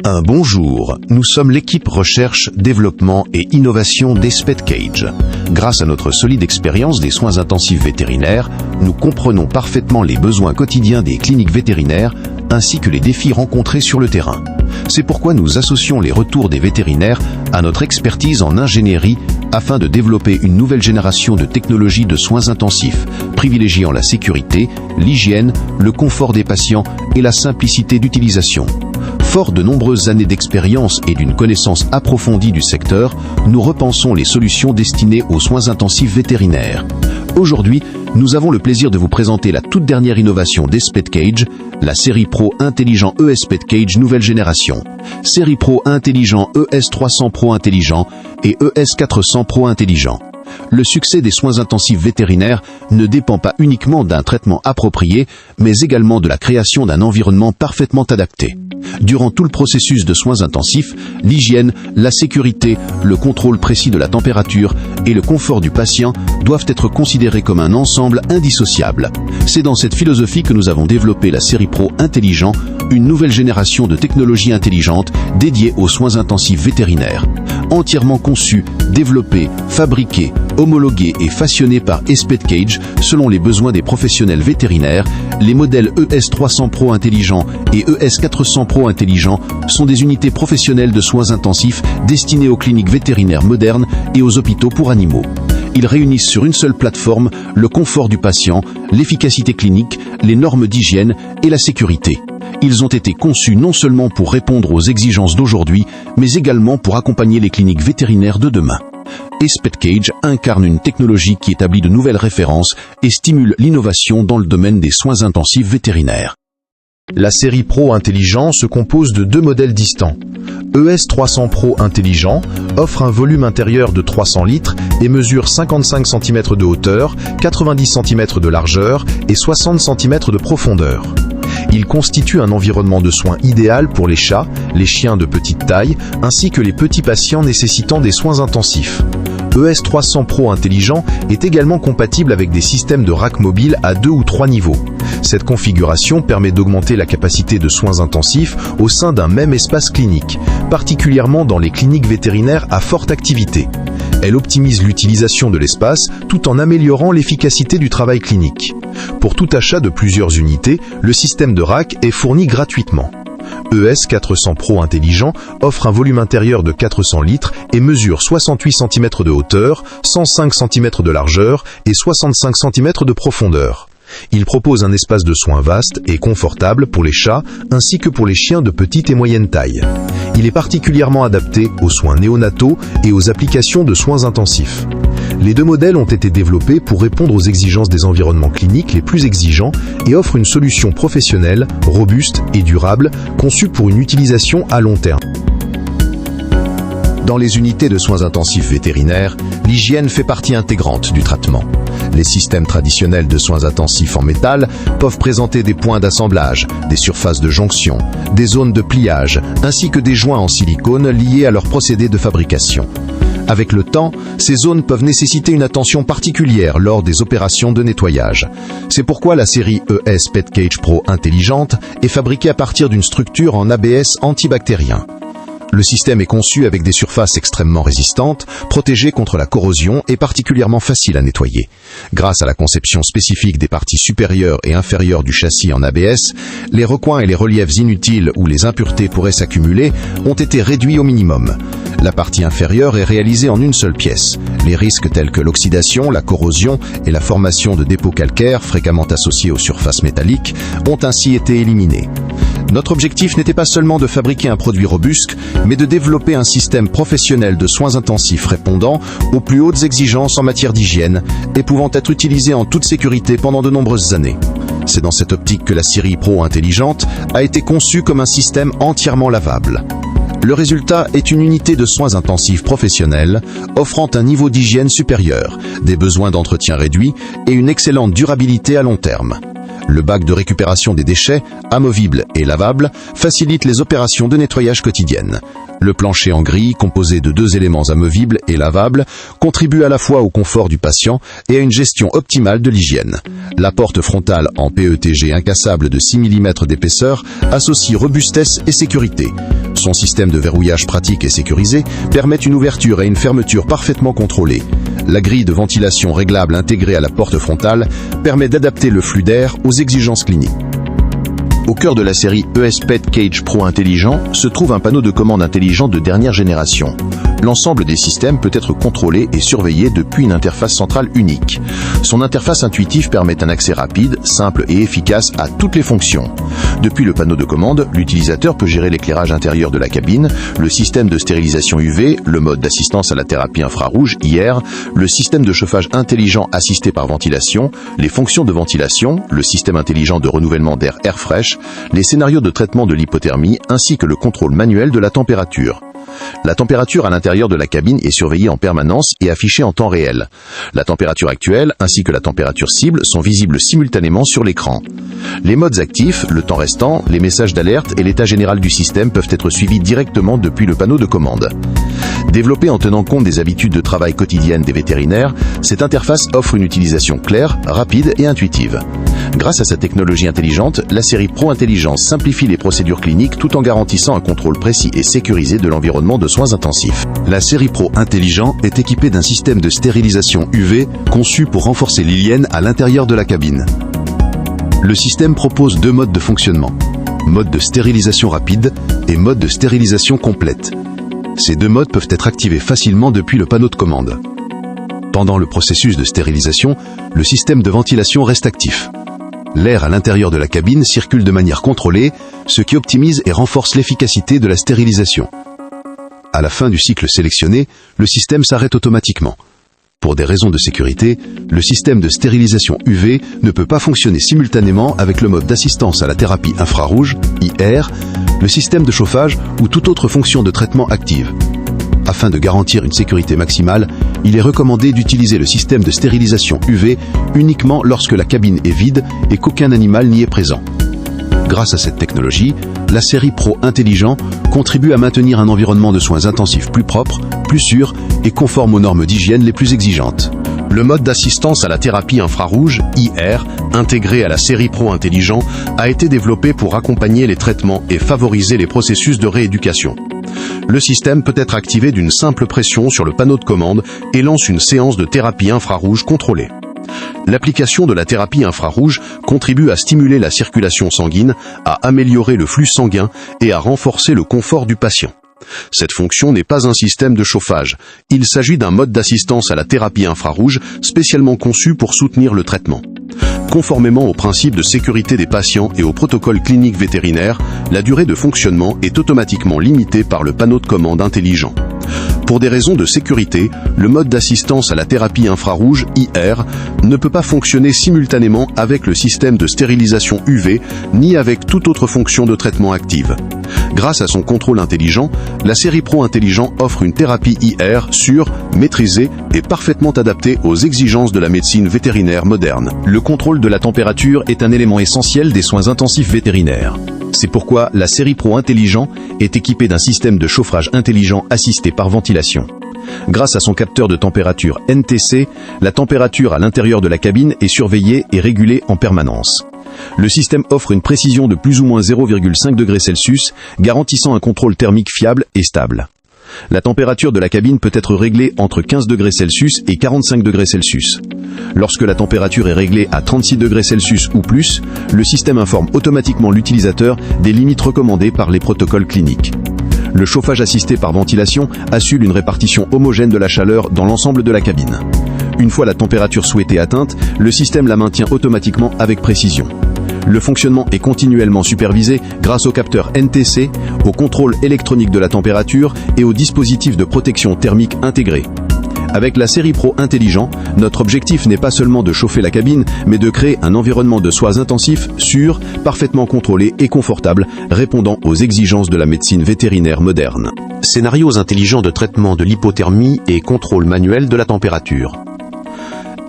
Un bonjour, nous sommes l'équipe recherche, développement et innovation d'ExpedCage. Grâce à notre solide expérience des soins intensifs vétérinaires, nous comprenons parfaitement les besoins quotidiens des cliniques vétérinaires ainsi que les défis rencontrés sur le terrain. C'est pourquoi nous associons les retours des vétérinaires à notre expertise en ingénierie afin de développer une nouvelle génération de technologies de soins intensifs, privilégiant la sécurité, l'hygiène, le confort des patients et la simplicité d'utilisation. Fort de nombreuses années d'expérience et d'une connaissance approfondie du secteur, nous repensons les solutions destinées aux soins intensifs vétérinaires. Aujourd'hui, nous avons le plaisir de vous présenter la toute dernière innovation d'ExpedCage, la série Pro Intelligent ESpedCage nouvelle génération. Série Pro Intelligent ES300 Pro Intelligent et ES400 Pro Intelligent. Le succès des soins intensifs vétérinaires ne dépend pas uniquement d'un traitement approprié, mais également de la création d'un environnement parfaitement adapté. Durant tout le processus de soins intensifs, l'hygiène, la sécurité, le contrôle précis de la température et le confort du patient doivent être considérés comme un ensemble indissociable. C'est dans cette philosophie que nous avons développé la série Pro Intelligent, une nouvelle génération de technologies intelligentes dédiées aux soins intensifs vétérinaires. Entièrement conçue, développée, fabriquée, homologuée et façonnée par ExpedCage selon les besoins des professionnels vétérinaires, les modèles ES300 Pro Intelligent et ES400 Pro Intelligent sont des unités professionnelles de soins intensifs destinées aux cliniques vétérinaires modernes et aux hôpitaux pour animaux. Ils réunissent sur une seule plateforme le confort du patient, l'efficacité clinique, les normes d'hygiène et la sécurité. Ils ont été conçus non seulement pour répondre aux exigences d'aujourd'hui, mais également pour accompagner les cliniques vétérinaires de demain. ExpedCage incarne une technologie qui établit de nouvelles références et stimule l'innovation dans le domaine des soins intensifs vétérinaires. La série Pro Intelligent se compose de deux modèles distants. ES300 Pro Intelligent offre un volume intérieur de 300 litres et mesure 55 cm de hauteur, 90 cm de largeur et 60 cm de profondeur. Il constitue un environnement de soins idéal pour les chats, les chiens de petite taille, ainsi que les petits patients nécessitant des soins intensifs. ES300 Pro Intelligent est également compatible avec des systèmes de rack mobile à 2 ou 3 niveaux. Cette configuration permet d'augmenter la capacité de soins intensifs au sein d'un même espace clinique, particulièrement dans les cliniques vétérinaires à forte activité. Elle optimise l'utilisation de l'espace tout en améliorant l'efficacité du travail clinique. Pour tout achat de plusieurs unités, le système de rack est fourni gratuitement. ES400 Pro Intelligent offre un volume intérieur de 400 litres et mesure 68 cm de hauteur, 105 cm de largeur et 65 cm de profondeur. Il propose un espace de soins vaste et confortable pour les chats ainsi que pour les chiens de petite et moyenne taille. Il est particulièrement adapté aux soins néonataux et aux applications de soins intensifs. Les deux modèles ont été développés pour répondre aux exigences des environnements cliniques les plus exigeants et offrent une solution professionnelle, robuste et durable, conçue pour une utilisation à long terme. Dans les unités de soins intensifs vétérinaires, l'hygiène fait partie intégrante du traitement. Les systèmes traditionnels de soins intensifs en métal peuvent présenter des points d'assemblage, des surfaces de jonction, des zones de pliage, ainsi que des joints en silicone liés à leur procédé de fabrication. Avec le temps, ces zones peuvent nécessiter une attention particulière lors des opérations de nettoyage. C'est pourquoi la série ESpedCage Pro Intelligente est fabriquée à partir d'une structure en ABS antibactérien. Le système est conçu avec des surfaces extrêmement résistantes, protégées contre la corrosion et particulièrement faciles à nettoyer. Grâce à la conception spécifique des parties supérieures et inférieures du châssis en ABS, les recoins et les reliefs inutiles où les impuretés pourraient s'accumuler ont été réduits au minimum. La partie inférieure est réalisée en une seule pièce. Les risques tels que l'oxydation, la corrosion et la formation de dépôts calcaires fréquemment associés aux surfaces métalliques ont ainsi été éliminés. Notre objectif n'était pas seulement de fabriquer un produit robuste, mais de développer un système professionnel de soins intensifs répondant aux plus hautes exigences en matière d'hygiène et pouvant être utilisé en toute sécurité pendant de nombreuses années. C'est dans cette optique que la série Pro Intelligente a été conçue comme un système entièrement lavable. Le résultat est une unité de soins intensifs professionnels offrant un niveau d'hygiène supérieur, des besoins d'entretien réduits et une excellente durabilité à long terme. Le bac de récupération des déchets, amovible et lavable, facilite les opérations de nettoyage quotidiennes. Le plancher en grille, composé de 2 éléments amovibles et lavables, contribue à la fois au confort du patient et à une gestion optimale de l'hygiène. La porte frontale en PETG incassable de 6 mm d'épaisseur associe robustesse et sécurité. Son système de verrouillage pratique et sécurisé permet une ouverture et une fermeture parfaitement contrôlées. La grille de ventilation réglable intégrée à la porte frontale permet d'adapter le flux d'air aux exigences cliniques. Au cœur de la série ES-PET-Cage Pro Intelligent se trouve un panneau de commande intelligent de dernière génération. L'ensemble des systèmes peut être contrôlé et surveillé depuis une interface centrale unique. Son interface intuitive permet un accès rapide, simple et efficace à toutes les fonctions. Depuis le panneau de commande, l'utilisateur peut gérer l'éclairage intérieur de la cabine, le système de stérilisation UV, le mode d'assistance à la thérapie infrarouge IR, le système de chauffage intelligent assisté par ventilation, les fonctions de ventilation, le système intelligent de renouvellement d'air Airfresh, les scénarios de traitement de l'hypothermie ainsi que le contrôle manuel de la température. La température à l'intérieur de la cabine est surveillée en permanence et affichée en temps réel. La température actuelle ainsi que la température cible sont visibles simultanément sur l'écran. Les modes actifs, le temps restant, les messages d'alerte et l'état général du système peuvent être suivis directement depuis le panneau de commande. Développée en tenant compte des habitudes de travail quotidiennes des vétérinaires, cette interface offre une utilisation claire, rapide et intuitive. Grâce à sa technologie intelligente, la série Pro Intelligence simplifie les procédures cliniques tout en garantissant un contrôle précis et sécurisé de l'environnement de soins intensifs. La série Pro Intelligent est équipée d'un système de stérilisation UV conçu pour renforcer l'hygiène à l'intérieur de la cabine. Le système propose 2 modes de fonctionnement, mode de stérilisation rapide et mode de stérilisation complète. Ces 2 modes peuvent être activés facilement depuis le panneau de commande. Pendant le processus de stérilisation, le système de ventilation reste actif. L'air à l'intérieur de la cabine circule de manière contrôlée, ce qui optimise et renforce l'efficacité de la stérilisation. À la fin du cycle sélectionné, le système s'arrête automatiquement. Pour des raisons de sécurité, le système de stérilisation UV ne peut pas fonctionner simultanément avec le mode d'assistance à la thérapie infrarouge, IR, le système de chauffage ou toute autre fonction de traitement active. Afin de garantir une sécurité maximale, il est recommandé d'utiliser le système de stérilisation UV uniquement lorsque la cabine est vide et qu'aucun animal n'y est présent. Grâce à cette technologie, la série Pro Intelligent contribue à maintenir un environnement de soins intensifs plus propre, plus sûr et conforme aux normes d'hygiène les plus exigeantes. Le mode d'assistance à la thérapie infrarouge, IR, intégré à la série Pro Intelligent, a été développé pour accompagner les traitements et favoriser les processus de rééducation. Le système peut être activé d'une simple pression sur le panneau de commande et lance une séance de thérapie infrarouge contrôlée. L'application de la thérapie infrarouge contribue à stimuler la circulation sanguine, à améliorer le flux sanguin et à renforcer le confort du patient. Cette fonction n'est pas un système de chauffage. Il s'agit d'un mode d'assistance à la thérapie infrarouge spécialement conçu pour soutenir le traitement. Conformément aux principes de sécurité des patients et au protocole clinique vétérinaire, la durée de fonctionnement est automatiquement limitée par le panneau de commande intelligent. Pour des raisons de sécurité, le mode d'assistance à la thérapie infrarouge, IR, ne peut pas fonctionner simultanément avec le système de stérilisation UV, ni avec toute autre fonction de traitement active. Grâce à son contrôle intelligent, la série Pro Intelligent offre une thérapie IR sûre, maîtrisée et parfaitement adaptée aux exigences de la médecine vétérinaire moderne. Le contrôle de la température est un élément essentiel des soins intensifs vétérinaires. C'est pourquoi la série Pro Intelligent est équipée d'un système de chauffage intelligent assisté par ventilation. Grâce à son capteur de température NTC, la température à l'intérieur de la cabine est surveillée et régulée en permanence. Le système offre une précision de plus ou moins 0,5 degrés Celsius, garantissant un contrôle thermique fiable et stable. La température de la cabine peut être réglée entre 15 degrés Celsius et 45 degrés Celsius. Lorsque la température est réglée à 36 degrés Celsius ou plus, le système informe automatiquement l'utilisateur des limites recommandées par les protocoles cliniques. Le chauffage assisté par ventilation assure une répartition homogène de la chaleur dans l'ensemble de la cabine. Une fois la température souhaitée atteinte, le système la maintient automatiquement avec précision. Le fonctionnement est continuellement supervisé grâce au capteur NTC, au contrôle électronique de la température et au dispositif de protection thermique intégré. Avec la série Pro Intelligent, notre objectif n'est pas seulement de chauffer la cabine, mais de créer un environnement de soins intensifs sûr, parfaitement contrôlé et confortable, répondant aux exigences de la médecine vétérinaire moderne. Scénarios intelligents de traitement de l'hypothermie et contrôle manuel de la température.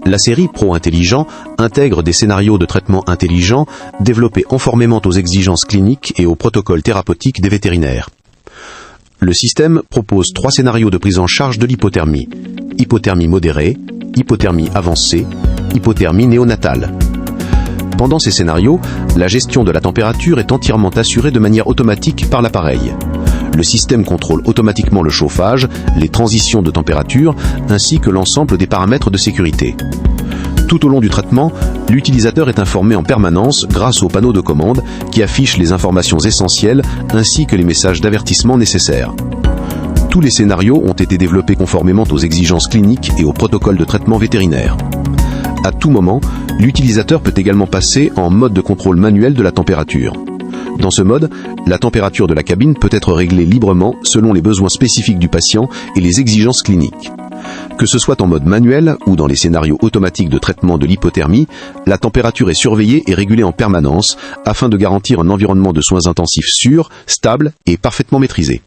La série Pro Intelligent intègre des scénarios de traitement intelligents développés conformément aux exigences cliniques et aux protocoles thérapeutiques des vétérinaires. Le système propose 3 scénarios de prise en charge de l'hypothermie. Hypothermie modérée, hypothermie avancée, hypothermie néonatale. Pendant ces scénarios, la gestion de la température est entièrement assurée de manière automatique par l'appareil. Le système contrôle automatiquement le chauffage, les transitions de température, ainsi que l'ensemble des paramètres de sécurité. Tout au long du traitement, l'utilisateur est informé en permanence grâce au panneau de commande qui affiche les informations essentielles ainsi que les messages d'avertissement nécessaires. Tous les scénarios ont été développés conformément aux exigences cliniques et aux protocoles de traitement vétérinaire. À tout moment, l'utilisateur peut également passer en mode de contrôle manuel de la température. Dans ce mode, la température de la cabine peut être réglée librement selon les besoins spécifiques du patient et les exigences cliniques. Que ce soit en mode manuel ou dans les scénarios automatiques de traitement de l'hypothermie, la température est surveillée et régulée en permanence afin de garantir un environnement de soins intensifs sûr, stable et parfaitement maîtrisé.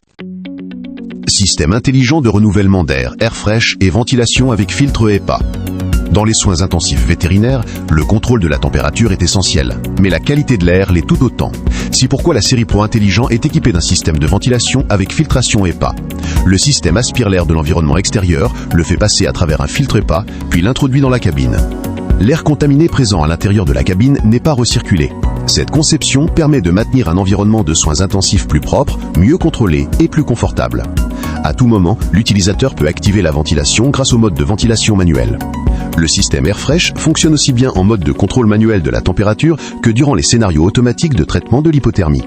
Système intelligent de renouvellement d'air, Airfresh et ventilation avec filtre HEPA. Dans les soins intensifs vétérinaires, le contrôle de la température est essentiel, mais la qualité de l'air l'est tout autant. C'est pourquoi la série Pro Intelligent est équipée d'un système de ventilation avec filtration HEPA. Le système aspire l'air de l'environnement extérieur, le fait passer à travers un filtre HEPA, puis l'introduit dans la cabine. L'air contaminé présent à l'intérieur de la cabine n'est pas recirculé. Cette conception permet de maintenir un environnement de soins intensifs plus propre, mieux contrôlé et plus confortable. À tout moment, l'utilisateur peut activer la ventilation grâce au mode de ventilation manuel. Le système Airfresh fonctionne aussi bien en mode de contrôle manuel de la température que durant les scénarios automatiques de traitement de l'hypothermie.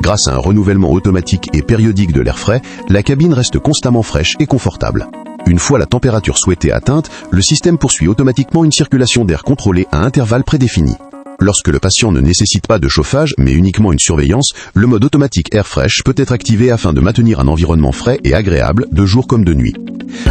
Grâce à un renouvellement automatique et périodique de l'air frais, la cabine reste constamment fraîche et confortable. Une fois la température souhaitée atteinte, le système poursuit automatiquement une circulation d'air contrôlée à intervalles prédéfinis. Lorsque le patient ne nécessite pas de chauffage, mais uniquement une surveillance, le mode automatique Airfresh peut être activé afin de maintenir un environnement frais et agréable, de jour comme de nuit.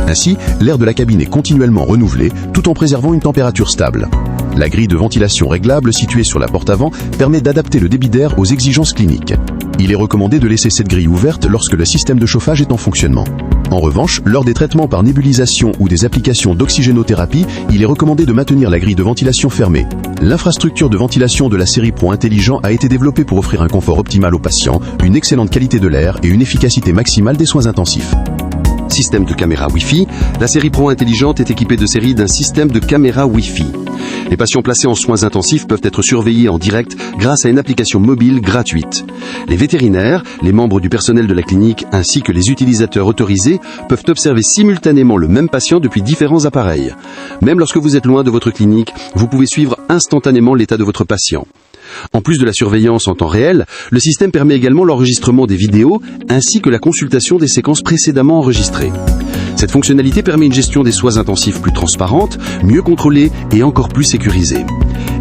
Ainsi, l'air de la cabine est continuellement renouvelé, tout en préservant une température stable. La grille de ventilation réglable située sur la porte avant permet d'adapter le débit d'air aux exigences cliniques. Il est recommandé de laisser cette grille ouverte lorsque le système de chauffage est en fonctionnement. En revanche, lors des traitements par nébulisation ou des applications d'oxygénothérapie, il est recommandé de maintenir la grille de ventilation fermée. L'infrastructure de ventilation de la série Pro Intelligent a été développée pour offrir un confort optimal aux patients, une excellente qualité de l'air et une efficacité maximale des soins intensifs. Système de caméra Wi-Fi, la série Pro Intelligente est équipée de série d'un système de caméra Wi-Fi. Les patients placés en soins intensifs peuvent être surveillés en direct grâce à une application mobile gratuite. Les vétérinaires, les membres du personnel de la clinique ainsi que les utilisateurs autorisés peuvent observer simultanément le même patient depuis différents appareils. Même lorsque vous êtes loin de votre clinique, vous pouvez suivre instantanément l'état de votre patient. En plus de la surveillance en temps réel, le système permet également l'enregistrement des vidéos ainsi que la consultation des séquences précédemment enregistrées. Cette fonctionnalité permet une gestion des soins intensifs plus transparente, mieux contrôlée et encore plus sécurisée.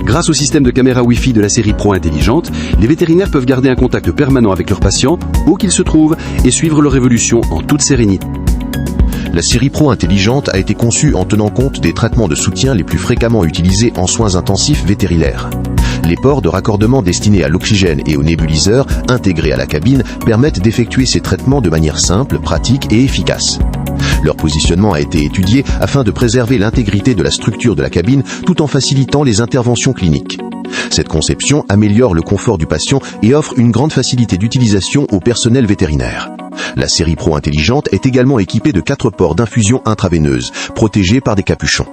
Grâce au système de caméra Wi-Fi de la série Pro Intelligente, les vétérinaires peuvent garder un contact permanent avec leurs patients, où qu'ils se trouvent, et suivre leur évolution en toute sérénité. La série Pro Intelligente a été conçue en tenant compte des traitements de soutien les plus fréquemment utilisés en soins intensifs vétérinaires. Les ports de raccordement destinés à l'oxygène et aux nébuliseurs intégrés à la cabine permettent d'effectuer ces traitements de manière simple, pratique et efficace. Leur positionnement a été étudié afin de préserver l'intégrité de la structure de la cabine tout en facilitant les interventions cliniques. Cette conception améliore le confort du patient et offre une grande facilité d'utilisation au personnel vétérinaire. La série Pro Intelligente est également équipée de 4 ports d'infusion intraveineuse, protégés par des capuchons.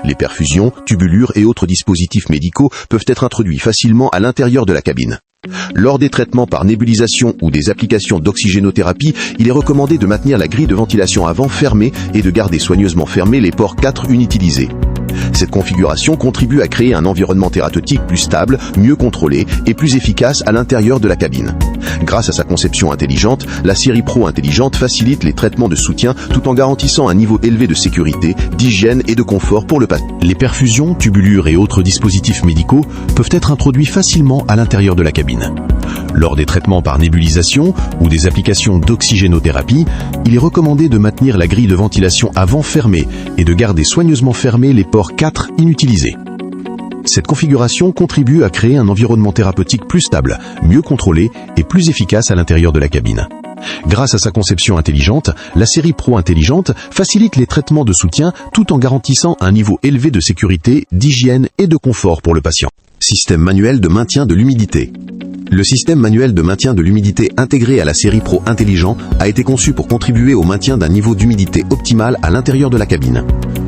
Les perfusions, tubulures et autres dispositifs médicaux peuvent être introduits facilement à l'intérieur de la cabine. Lors des traitements par nébulisation ou des applications d'oxygénothérapie, il est recommandé de maintenir la grille de ventilation avant fermée et de garder soigneusement fermés les ports 4 inutilisés. Cette configuration contribue à créer un environnement thérapeutique plus stable, mieux contrôlé et plus efficace à l'intérieur de la cabine. Grâce à sa conception intelligente, la série Pro Intelligente facilite les traitements de soutien tout en garantissant un niveau élevé de sécurité, d'hygiène et de confort pour le patient. Les perfusions, tubulures et autres dispositifs médicaux peuvent être introduits facilement à l'intérieur de la cabine. Lors des traitements par nébulisation ou des applications d'oxygénothérapie, il est recommandé de maintenir la grille de ventilation avant fermée et de garder soigneusement fermés les ports 4 inutilisés. Cette configuration contribue à créer un environnement thérapeutique plus stable, mieux contrôlé et plus efficace à l'intérieur de la cabine. Grâce à sa conception intelligente, la série Pro Intelligente facilite les traitements de soutien tout en garantissant un niveau élevé de sécurité, d'hygiène et de confort pour le patient. Système manuel de maintien de l'humidité. Le système manuel de maintien de l'humidité intégré à la série Pro Intelligent a été conçu pour contribuer au maintien d'un niveau d'humidité optimal à l'intérieur de la cabine.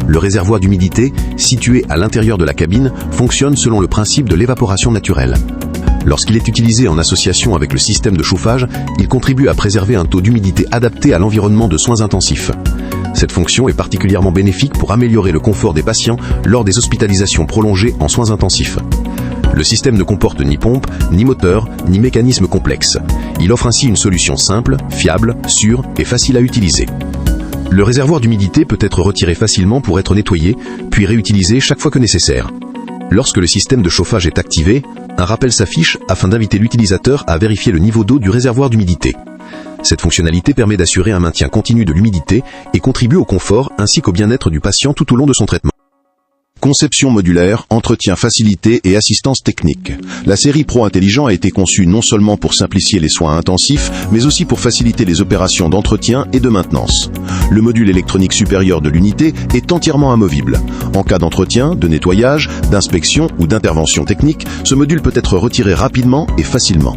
Le réservoir d'humidité, situé à l'intérieur de la cabine, fonctionne selon le principe de l'évaporation naturelle. Lorsqu'il est utilisé en association avec le système de chauffage, il contribue à préserver un taux d'humidité adapté à l'environnement de soins intensifs. Cette fonction est particulièrement bénéfique pour améliorer le confort des patients lors des hospitalisations prolongées en soins intensifs. Le système ne comporte ni pompe, ni moteur, ni mécanisme complexe. Il offre ainsi une solution simple, fiable, sûre et facile à utiliser. Le réservoir d'humidité peut être retiré facilement pour être nettoyé, puis réutilisé chaque fois que nécessaire. Lorsque le système de chauffage est activé, un rappel s'affiche afin d'inviter l'utilisateur à vérifier le niveau d'eau du réservoir d'humidité. Cette fonctionnalité permet d'assurer un maintien continu de l'humidité et contribue au confort ainsi qu'au bien-être du patient tout au long de son traitement. Conception modulaire, entretien facilité et assistance technique. La série Pro Intelligent a été conçue non seulement pour simplifier les soins intensifs, mais aussi pour faciliter les opérations d'entretien et de maintenance. Le module électronique supérieur de l'unité est entièrement amovible. En cas d'entretien, de nettoyage, d'inspection ou d'intervention technique, ce module peut être retiré rapidement et facilement.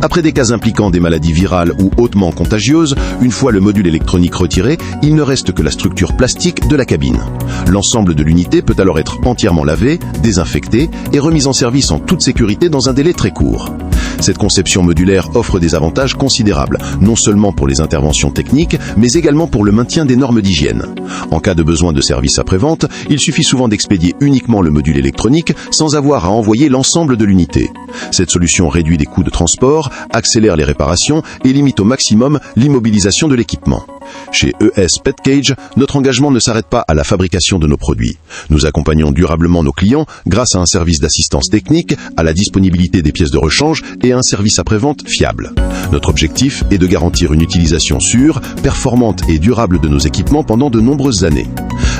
Après des cas impliquant des maladies virales ou hautement contagieuses, une fois le module électronique retiré, il ne reste que la structure plastique de la cabine. L'ensemble de l'unité peut alors être entièrement lavé, désinfecté et remis en service en toute sécurité dans un délai très court. Cette conception modulaire offre des avantages considérables, non seulement pour les interventions techniques, mais également pour le maintien des normes d'hygiène. En cas de besoin de service après-vente, il suffit souvent d'expédier uniquement le module électronique sans avoir à envoyer l'ensemble de l'unité. Cette solution réduit les coûts de transport, accélère les réparations et limite au maximum l'immobilisation de l'équipement. Chez ES PetCage, notre engagement ne s'arrête pas à la fabrication de nos produits. Nous accompagnons durablement nos clients grâce à un service d'assistance technique, à la disponibilité des pièces de rechange et à un service après-vente fiable. Notre objectif est de garantir une utilisation sûre, performante et durable de nos équipements pendant de nombreuses années.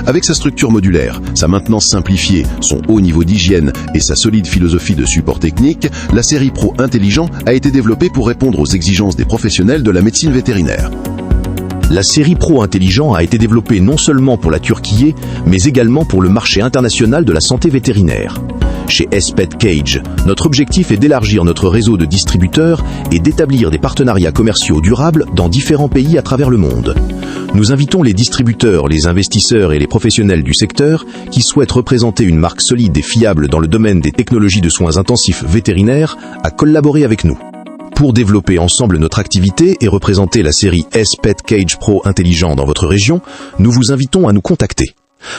Avec sa structure modulaire, sa maintenance simplifiée, son haut niveau d'hygiène et sa solide philosophie de support technique, la série Pro Intelligent a été développée pour répondre aux exigences des professionnels de la médecine vétérinaire. La série Pro Intelligent a été développée non seulement pour la Turquie, mais également pour le marché international de la santé vétérinaire. Chez ES PetCage, notre objectif est d'élargir notre réseau de distributeurs et d'établir des partenariats commerciaux durables dans différents pays à travers le monde. Nous invitons les distributeurs, les investisseurs et les professionnels du secteur qui souhaitent représenter une marque solide et fiable dans le domaine des technologies de soins intensifs vétérinaires à collaborer avec nous. Pour développer ensemble notre activité et représenter la série ES PetCage Pro Intelligent dans votre région, nous vous invitons à nous contacter.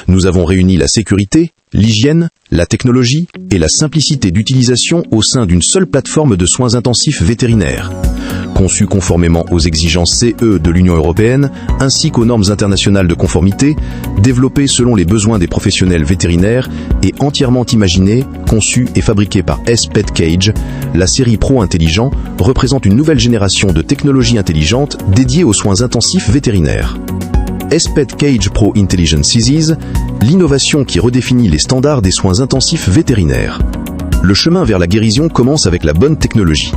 Nous avons réuni la sécurité, l'hygiène, la technologie et la simplicité d'utilisation au sein d'une seule plateforme de soins intensifs vétérinaires. Conçue conformément aux exigences CE de l'Union européenne ainsi qu'aux normes internationales de conformité, développée selon les besoins des professionnels vétérinaires et entièrement imaginée, conçue et fabriquée par ES PetCage, la série Pro Intelligent représente une nouvelle génération de technologies intelligentes dédiées aux soins intensifs vétérinaires. ES PetCage Pro Intelligent Series, l'innovation qui redéfinit les standards des soins intensifs vétérinaires. Le chemin vers la guérison commence avec la bonne technologie.